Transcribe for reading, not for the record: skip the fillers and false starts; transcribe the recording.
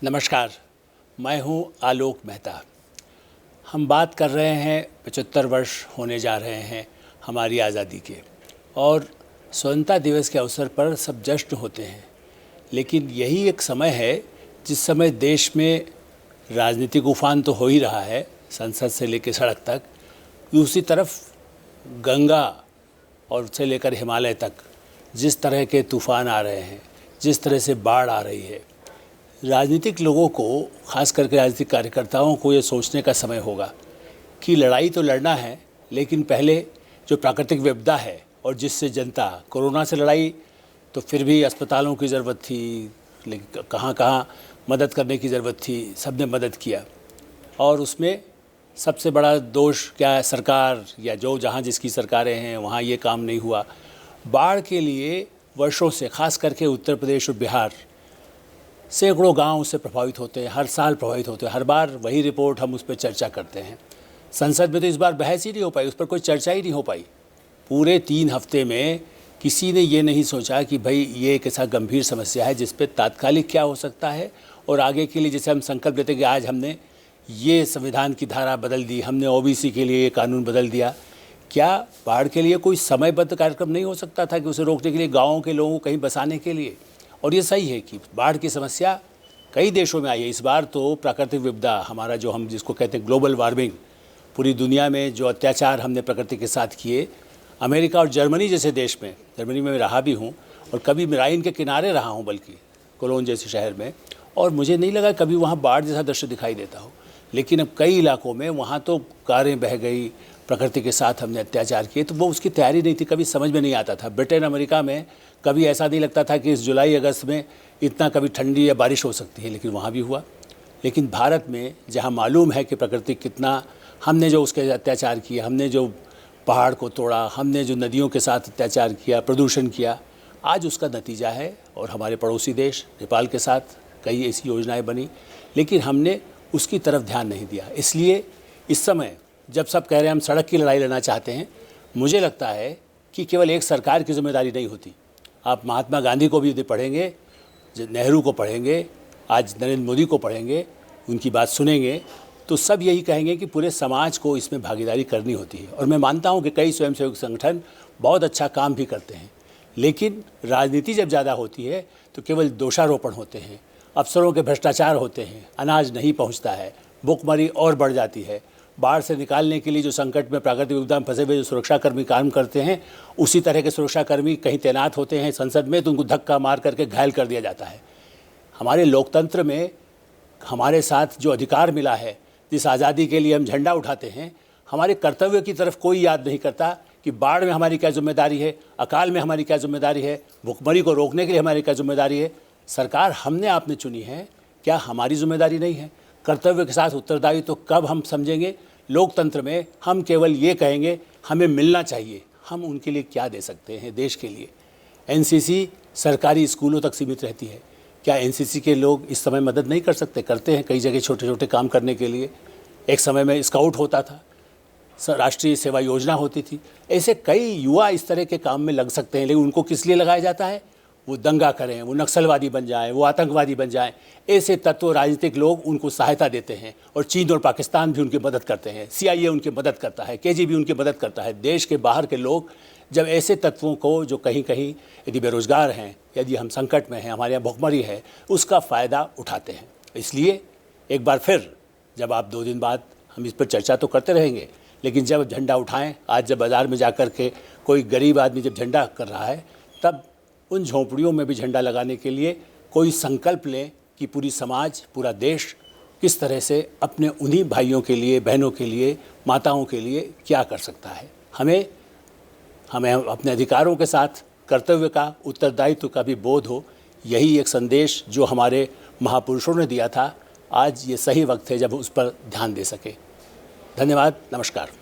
नमस्कार, मैं हूं आलोक मेहता। हम बात कर रहे हैं 75 वर्ष होने जा रहे हैं हमारी आज़ादी के, और स्वतंत्रता दिवस के अवसर पर सब जश्न होते हैं। लेकिन यही एक समय है जिस समय देश में राजनीतिक उफान तो हो ही रहा है, संसद से लेकर सड़क तक। दूसरी तरफ गंगा और से लेकर हिमालय तक जिस तरह के तूफ़ान आ रहे हैं, जिस तरह से बाढ़ आ रही है, राजनीतिक लोगों को, ख़ास करके राजनीतिक कार्यकर्ताओं को ये सोचने का समय होगा कि लड़ाई तो लड़ना है, लेकिन पहले जो प्राकृतिक विपदा है और जिससे जनता, कोरोना से लड़ाई तो फिर भी अस्पतालों की ज़रूरत थी, लेकिन कहाँ कहाँ मदद करने की ज़रूरत थी, सबने मदद किया। और उसमें सबसे बड़ा दोष क्या है? सरकार, या जो जहाँ जिसकी सरकारें हैं वहाँ ये काम नहीं हुआ। बाढ़ के लिए वर्षों से, ख़ास करके उत्तर प्रदेश और बिहार, सैकड़ों गांव उससे प्रभावित होते हैं, हर साल प्रभावित होते हैं। हर बार वही रिपोर्ट हम उस पर चर्चा करते हैं। संसद में तो इस बार बहस ही नहीं हो पाई, उस पर कोई चर्चा ही नहीं हो पाई। पूरे 3 हफ्ते में किसी ने ये नहीं सोचा कि भाई ये एक ऐसा गंभीर समस्या है जिस पर तात्कालिक क्या हो सकता है, और आगे के लिए जैसे हम संकल्प लेते कि आज हमने ये संविधान की धारा बदल दी, हमने ओबीसी के लिए ये कानून बदल दिया। क्या बाढ़ के लिए कोई समयबद्ध कार्यक्रम नहीं हो सकता था कि उसे रोकने के लिए, गाँव के लोगों को कहीं बसाने के लिए? और ये सही है कि बाढ़ की समस्या कई देशों में आई है। इस बार तो प्राकृतिक विपदा, हमारा जो हम जिसको कहते हैं ग्लोबल वार्मिंग, पूरी दुनिया में जो अत्याचार हमने प्रकृति के साथ किए, अमेरिका और जर्मनी जैसे देश में, जर्मनी में मैं रहा भी हूँ और कभी राइन के किनारे रहा हूँ, बल्कि कोलोन जैसे शहर में, और मुझे नहीं लगा कभी वहाँ बाढ़ जैसा दृश्य दिखाई देता हो। लेकिन अब कई इलाकों में वहाँ तो कारें बह गई, प्रकृति के साथ हमने अत्याचार किए, तो वो उसकी तैयारी नहीं थी, कभी समझ में नहीं आता था। ब्रिटेन, अमेरिका में कभी ऐसा नहीं लगता था कि इस जुलाई अगस्त में इतना कभी ठंडी या बारिश हो सकती है, लेकिन वहाँ भी हुआ। लेकिन भारत में, जहाँ मालूम है कि प्रकृति कितना, हमने जो उसके अत्याचार किया, हमने जो पहाड़ को तोड़ा, हमने जो नदियों के साथ अत्याचार किया, प्रदूषण किया, आज उसका नतीजा है। और हमारे पड़ोसी देश नेपाल के साथ कई ऐसी योजनाएँ बनी, लेकिन हमने उसकी तरफ ध्यान नहीं दिया। इसलिए इस समय जब सब कह रहे हैं हम सड़क की लड़ाई लड़ना चाहते हैं, मुझे लगता है कि केवल एक सरकार की जिम्मेदारी नहीं होती। आप महात्मा गांधी को भी यदि पढ़ेंगे, नेहरू को पढ़ेंगे, आज नरेंद्र मोदी को पढ़ेंगे, उनकी बात सुनेंगे, तो सब यही कहेंगे कि पूरे समाज को इसमें भागीदारी करनी होती है। और मैं मानता हूँ कि कई स्वयंसेवक संगठन बहुत अच्छा काम भी करते हैं, लेकिन राजनीति जब ज़्यादा होती है तो केवल दोषारोपण होते हैं, अफसरों के भ्रष्टाचार होते हैं, अनाज नहीं पहुँचता है, भुखमरी और बढ़ जाती है। बाढ़ से निकालने के लिए जो संकट में, प्राकृतिक विपदा में फंसे हुए जो सुरक्षाकर्मी काम करते हैं, उसी तरह के सुरक्षाकर्मी कहीं तैनात होते हैं संसद में, तो उनको धक्का मार करके घायल कर दिया जाता है। हमारे लोकतंत्र में हमारे साथ जो अधिकार मिला है, जिस आज़ादी के लिए हम झंडा उठाते हैं, हमारे कर्तव्य की तरफ कोई याद नहीं करता कि बाढ़ में हमारी क्या जिम्मेदारी है, अकाल में हमारी क्या जिम्मेदारी है, भुखमरी को रोकने के लिए हमारी क्या जिम्मेदारी है। सरकार हमने आपने चुनी है, क्या हमारी जिम्मेदारी नहीं है? कर्तव्य के साथ उत्तरदायित्व तो कब हम समझेंगे? लोकतंत्र में हम केवल ये कहेंगे हमें मिलना चाहिए, हम उनके लिए क्या दे सकते हैं देश के लिए? एनसीसी सरकारी स्कूलों तक सीमित रहती है, क्या एनसीसी के लोग इस समय मदद नहीं कर सकते? करते हैं कई जगह छोटे छोटे काम करने के लिए। एक समय में स्काउट होता था, राष्ट्रीय सेवा योजना होती थी, ऐसे कई युवा इस तरह के काम में लग सकते हैं, लेकिन उनको किस लिए लगाया जाता है? वो दंगा करें, वो नक्सलवादी बन जाएं, वो आतंकवादी बन जाएं। ऐसे तत्व, राजनीतिक लोग उनको सहायता देते हैं, और चीन और पाकिस्तान भी उनकी मदद करते हैं, CIA उनकी मदद करता है, KGB उनकी मदद करता है। देश के बाहर के लोग जब ऐसे तत्वों को, जो कहीं कहीं यदि बेरोजगार हैं, यदि हम संकट में हैं, हमारे यहाँ भुखमरी है, उसका फ़ायदा उठाते हैं। इसलिए एक बार फिर, जब आप 2 दिन बाद, हम इस पर चर्चा तो करते रहेंगे, लेकिन जब झंडा उठाएं, आज जब बाज़ार में जा कर के कोई गरीब आदमी जब झंडा कर रहा है, तब उन झोंपड़ियों में भी झंडा लगाने के लिए कोई संकल्प लें कि पूरी समाज, पूरा देश किस तरह से अपने उन्हीं भाइयों के लिए, बहनों के लिए, माताओं के लिए क्या कर सकता है। हमें अपने अधिकारों के साथ कर्तव्य का, उत्तरदायित्व का भी बोध हो। यही एक संदेश जो हमारे महापुरुषों ने दिया था, आज ये सही वक्त है जब उस पर ध्यान दे सके। धन्यवाद, नमस्कार।